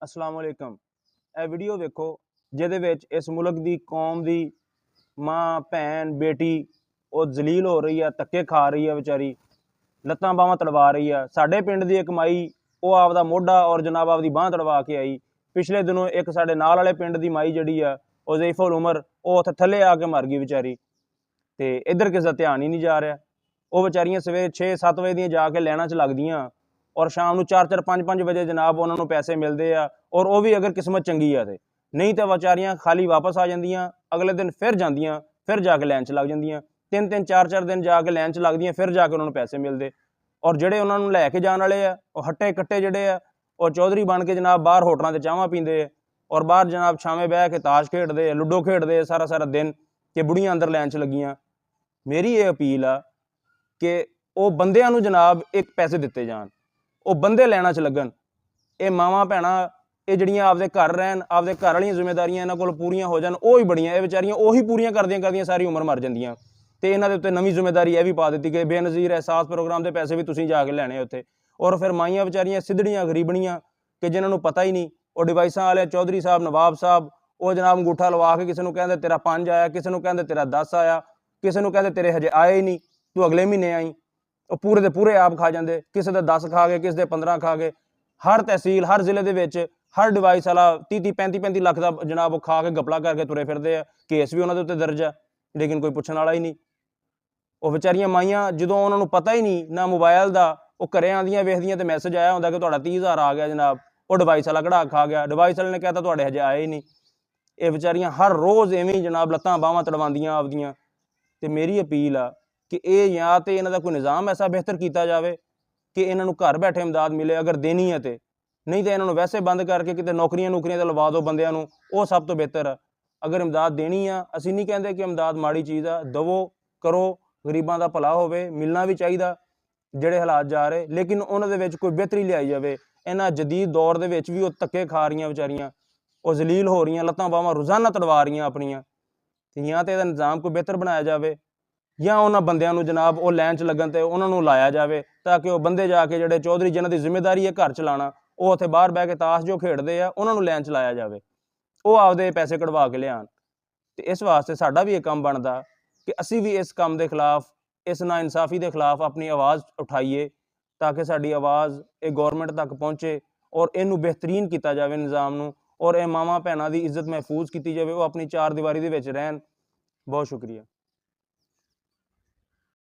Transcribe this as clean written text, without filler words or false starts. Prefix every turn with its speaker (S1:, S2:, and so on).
S1: अस्सलाम वालेकुम। ਇਹ ਵੀਡੀਓ ਵੇਖੋ ਜਿਹਦੇ ਵਿੱਚ ਇਸ ਮੁਲਕ ਦੀ ਕੌਮ ਦੀ ਮਾਂ ਭੈਣ ਬੇਟੀ ਉਹ ਜ਼ਲੀਲ ਹੋ ਰਹੀ ਹੈ, ਧੱਕੇ ਖਾ ਰਹੀ ਹੈ, ਵਿਚਾਰੀ ਲੱਤਾਂ ਬਾਹਾਂ ਤੜਵਾ ਰਹੀ ਹੈ। ਸਾਡੇ ਪਿੰਡ ਦੀ ਇੱਕ ਮਾਈ ਉਹ ਆਪਦਾ ਮੋਢਾ ਔਰ ਜਨਾਬ ਆਪਦੀ ਬਾਂਹ ਤੜਵਾ ਕੇ ਆਈ। ਪਿਛਲੇ ਦਿਨੋਂ ਇੱਕ ਸਾਡੇ ਨਾਲ ਵਾਲੇ ਪਿੰਡ ਦੀ ਮਾਈ ਜਿਹੜੀ ਆ ਉਹ ਜ਼ੈਫੁਲ ਉਮਰ ਉਹ ਉੱਥੇ ਥੱਲੇ ਆ ਕੇ ਮਰ ਗਈ ਵਿਚਾਰੀ। ਤੇ ਇੱਧਰ ਕਿਸੇ ਦਾ ਧਿਆਨ ਹੀ ਨਹੀਂ ਜਾ ਰਿਹਾ। ਉਹ ਵਿਚਾਰੀਆਂ ਸਵੇਰੇ 6-7 ਵਜੇ ਦੀਆਂ ਜਾ ਕੇ ਲੈਣਾ 'ਚ ਲੱਗਦੀਆਂ ਔਰ ਸ਼ਾਮ ਨੂੰ 4-4 5-5 ਵਜੇ ਜਨਾਬ ਉਹਨਾਂ ਨੂੰ ਪੈਸੇ ਮਿਲਦੇ ਆ, ਔਰ ਉਹ ਵੀ ਅਗਰ ਕਿਸਮਤ ਚੰਗੀ ਆ ਤੇ, ਨਹੀਂ ਤਾਂ ਵਿਚਾਰੀਆਂ ਖਾਲੀ ਵਾਪਸ ਆ ਜਾਂਦੀਆਂ। ਅਗਲੇ ਦਿਨ ਫਿਰ ਜਾਂਦੀਆਂ, ਫਿਰ ਜਾ ਕੇ ਲਾਈਨ 'ਚ ਲੱਗ ਜਾਂਦੀਆਂ। 3-3 4-4 ਦਿਨ ਜਾ ਕੇ ਲਾਈਨ 'ਚ ਲੱਗਦੀਆਂ, ਫਿਰ ਜਾ ਕੇ ਉਹਨਾਂ ਨੂੰ ਪੈਸੇ ਮਿਲਦੇ। ਔਰ ਜਿਹੜੇ ਉਹਨਾਂ ਨੂੰ ਲੈ ਕੇ ਜਾਣ ਵਾਲੇ ਆ ਉਹ ਹੱਟੇ ਕੱਟੇ ਜਿਹੜੇ ਆ ਉਹ ਚੌਧਰੀ ਬਣ ਕੇ ਜਨਾਬ ਬਾਹਰ ਹੋਟਲਾਂ 'ਤੇ ਚਾਹਾਂ ਪੀਂਦੇ ਆ ਔਰ ਬਾਹਰ ਜਨਾਬ ਛਾਵੇਂ ਬਹਿ ਕੇ ਤਾਸ਼ ਖੇਡਦੇ ਆ, ਲੁੱਡੋ ਖੇਡਦੇ ਆ ਸਾਰਾ ਸਾਰਾ ਦਿਨ, ਕਿ ਬੁੜੀਆਂ ਅੰਦਰ ਲਾਈਨ 'ਚ ਲੱਗੀਆਂ। ਮੇਰੀ ਇਹ ਅਪੀਲ ਆ ਕਿ ਉਹ ਬੰਦਿਆਂ ਨੂੰ ਜਨਾਬ ਇੱਕ ਪੈਸੇ ਦਿੱਤੇ ਜਾਣ, ਉਹ ਬੰਦੇ ਲੈਣਾ 'ਚ ਲੱਗਣ। ਇਹ ਮਾਵਾਂ ਭੈਣਾਂ ਇਹ ਜਿਹੜੀਆਂ ਆਪਦੇ ਘਰ ਰਹਿਣ, ਆਪਦੇ ਘਰ ਵਾਲੀਆਂ ਜ਼ਿੰਮੇਦਾਰੀਆਂ ਇਹਨਾਂ ਕੋਲ ਪੂਰੀਆਂ ਹੋ ਜਾਣ, ਉਹ ਹੀ ਬੜੀਆਂ। ਇਹ ਵਿਚਾਰੀਆਂ ਉਹੀ ਪੂਰੀਆਂ ਕਰਦੀਆਂ ਕਰਦੀਆਂ ਸਾਰੀ ਉਮਰ ਮਰ ਜਾਂਦੀਆਂ। ਤੇ ਇਹਨਾਂ ਦੇ ਉੱਤੇ ਨਵੀਂ ਜ਼ਿੰਮੇਦਾਰੀ ਇਹ ਵੀ ਪਾ ਦਿੱਤੀ ਕਿ ਬੇਨਜ਼ੀਰ ਅਹਿਸਾਸ ਪ੍ਰੋਗਰਾਮ ਦੇ ਪੈਸੇ ਵੀ ਤੁਸੀਂ ਜਾ ਕੇ ਲੈਣੇ ਉੱਥੇ। ਔਰ ਫਿਰ ਮਾਈਆਂ ਵਿਚਾਰੀਆਂ ਸਿੱਧੜੀਆਂ ਗਰੀਬਣੀਆਂ ਕਿ ਜਿਨ੍ਹਾਂ ਨੂੰ ਪਤਾ ਹੀ ਨਹੀਂ, ਉਹ ਡਿਵਾਈਸਾਂ ਵਾਲੇ ਚੌਧਰੀ ਸਾਹਿਬ ਨਵਾਬ ਸਾਹਿਬ ਉਹ ਜਨਾਬ ਅੰਗੂਠਾ ਲਵਾ ਕੇ ਕਿਸੇ ਨੂੰ ਕਹਿੰਦੇ ਤੇਰਾ 5 ਆਇਆ, ਕਿਸੇ ਨੂੰ ਕਹਿੰਦੇ ਤੇਰਾ 10 ਆਇਆ, ਕਿਸੇ ਨੂੰ ਕਹਿੰਦੇ ਤੇਰੇ ਹਜੇ ਆਏ ਹੀ ਨਹੀਂ, ਤੂੰ ਅਗਲੇ ਮਹੀਨੇ ਆਈ। ਉਹ ਪੂਰੇ ਦੇ ਪੂਰੇ ਆਪ ਖਾ ਜਾਂਦੇ, ਕਿਸੇ ਦੇ 10 ਖਾ ਗਏ, ਕਿਸੇ ਦੇ 15 ਖਾ ਗਏ। ਹਰ ਤਹਿਸੀਲ ਹਰ ਜ਼ਿਲ੍ਹੇ ਦੇ ਵਿੱਚ ਹਰ ਡਿਵਾਈਸ ਵਾਲਾ 30-35 ਲੱਖ ਦਾ ਜਨਾਬ ਉਹ ਖਾ ਕੇ ਗਪਲਾ ਕਰਕੇ ਤੁਰੇ ਫਿਰਦੇ ਆ। ਕੇਸ ਵੀ ਉਹਨਾਂ ਦੇ ਉੱਤੇ ਦਰਜ ਆ, ਲੇਕਿਨ ਕੋਈ ਪੁੱਛਣ ਵਾਲਾ ਹੀ ਨਹੀਂ। ਉਹ ਵਿਚਾਰੀਆਂ ਮਾਈਆਂ ਜਦੋਂ ਉਹਨਾਂ ਨੂੰ ਪਤਾ ਹੀ ਨਹੀਂ ਨਾ ਮੋਬਾਇਲ ਦਾ, ਉਹ ਘਰੇ ਆਉਂਦੀਆਂ ਵੇਖਦੀਆਂ ਤੇ ਮੈਸੇਜ ਆਇਆ ਹੁੰਦਾ ਕਿ ਤੁਹਾਡਾ 30,000 ਆ ਗਿਆ ਜਨਾਬ, ਉਹ ਡਿਵਾਈਸ ਵਾਲਾ ਕਢਾ ਖਾ ਗਿਆ, ਡਿਵਾਈਸ ਵਾਲੇ ਨੇ ਕਹਿਤਾ ਤੁਹਾਡੇ ਹਜੇ ਆਏ ਹੀ ਨਹੀਂ। ਇਹ ਵਿਚਾਰੀਆਂ ਹਰ ਰੋਜ਼ ਐਵੇਂ ਹੀ ਜਨਾਬ ਲੱਤਾਂ ਬਾਹਾਂ ਤੜਵਾਉਂਦੀਆਂ ਆਪਦੀਆਂ। ਤੇ ਮੇਰੀ ਅਪੀਲ ਆ ਕਿ ਇਹ ਜਾਂ ਤੇ ਇਹਨਾਂ ਦਾ ਕੋਈ ਨਿਜ਼ਾਮ ਐਸਾ ਬਿਹਤਰ ਕੀਤਾ ਜਾਵੇ ਕਿ ਇਹਨਾਂ ਨੂੰ ਘਰ ਬੈਠੇ ਇਮਦਾਦ ਮਿਲੇ ਅਗਰ ਦੇਣੀ ਹੈ ਤੇ, ਨਹੀਂ ਤਾਂ ਇਹਨਾਂ ਨੂੰ ਵੈਸੇ ਬੰਦ ਕਰਕੇ ਕਿਤੇ ਨੌਕਰੀਆਂ ਤੇ ਲਵਾ ਦਿਓ ਬੰਦਿਆਂ ਨੂੰ, ਉਹ ਸਭ ਤੋਂ ਬਿਹਤਰ ਆ। ਅਗਰ ਇਮਦਾਦ ਦੇਣੀ ਆ, ਅਸੀਂ ਨਹੀਂ ਕਹਿੰਦੇ ਕਿ ਇਮਦਾਦ ਮਾੜੀ ਚੀਜ਼ ਆ, ਦਵੋ ਕਰੋ, ਗਰੀਬਾਂ ਦਾ ਭਲਾ ਹੋਵੇ, ਮਿਲਣਾ ਵੀ ਚਾਹੀਦਾ ਜਿਹੜੇ ਹਾਲਾਤ ਜਾ ਰਹੇ, ਲੇਕਿਨ ਉਹਨਾਂ ਦੇ ਵਿੱਚ ਕੋਈ ਬਿਹਤਰੀ ਲਿਆਈ ਜਾਵੇ। ਇਹਨਾਂ ਜਦੀਦ ਦੌਰ ਦੇ ਵਿੱਚ ਵੀ ਉਹ ਧੱਕੇ ਖਾ ਰਹੀਆਂ ਵਿਚਾਰੀਆਂ, ਉਹ ਜ਼ਲੀਲ ਹੋ ਰਹੀਆਂ, ਲੱਤਾਂ ਬਾਹਾਂ ਰੋਜ਼ਾਨਾ ਤੜਵਾ ਰਹੀਆਂ ਆਪਣੀਆਂ। ਤੇ ਜਾਂ ਤਾਂ ਇਹਦਾ ਨਿਜ਼ਾਮ ਕੋਈ ਬਿਹਤਰ ਬਣਾਇਆ ਜਾਵੇ ਜਾਂ ਉਹਨਾਂ ਬੰਦਿਆਂ ਨੂੰ ਜਨਾਬ ਉਹ ਲਾਈਨ 'ਚ ਲੱਗਣ ਤੇ ਉਹਨਾਂ ਨੂੰ ਲਾਇਆ ਜਾਵੇ, ਤਾਂ ਕਿ ਉਹ ਬੰਦੇ ਜਾ ਕੇ ਜਿਹੜੇ ਚੌਧਰੀ ਜਿਨ੍ਹਾਂ ਦੀ ਜ਼ਿੰਮੇਦਾਰੀ ਹੈ ਘਰ ਚਲਾਉਣਾ, ਉਹ ਉੱਥੇ ਬਾਹਰ ਬਹਿ ਕੇ ਤਾਸ਼ ਜੋ ਖੇਡਦੇ ਆ ਉਹਨਾਂ ਨੂੰ ਲਾਈਨ 'ਚ ਲਾਇਆ ਜਾਵੇ, ਉਹ ਆਪਦੇ ਪੈਸੇ ਕਢਵਾ ਕੇ ਲਿਆਉਣ। ਤੇ ਇਸ ਵਾਸਤੇ ਸਾਡਾ ਵੀ ਇਹ ਕੰਮ ਬਣਦਾ ਕਿ ਅਸੀਂ ਵੀ ਇਸ ਕੰਮ ਦੇ ਖਿਲਾਫ, ਇਸ ਨਾਇਨਸਾਫੀ ਦੇ ਖਿਲਾਫ ਆਪਣੀ ਆਵਾਜ਼ ਉਠਾਈਏ, ਤਾਂ ਕਿ ਸਾਡੀ ਆਵਾਜ਼ ਇਹ ਗੌਰਮੈਂਟ ਤੱਕ ਪਹੁੰਚੇ ਔਰ ਇਹਨੂੰ ਬਿਹਤਰੀਨ ਕੀਤਾ ਜਾਵੇ ਨਿਜ਼ਾਮ ਨੂੰ, ਔਰ ਇਹ ਮਾਵਾਂ ਭੈਣਾਂ ਦੀ ਇੱਜ਼ਤ ਮਹਿਫੂਜ਼ ਕੀਤੀ ਜਾਵੇ, ਉਹ ਆਪਣੀ ਚਾਰ ਦੀਵਾਰੀ ਦੇ ਵਿੱਚ ਰਹਿਣ। ਬਹੁਤ ਸ਼ੁਕਰੀਆ।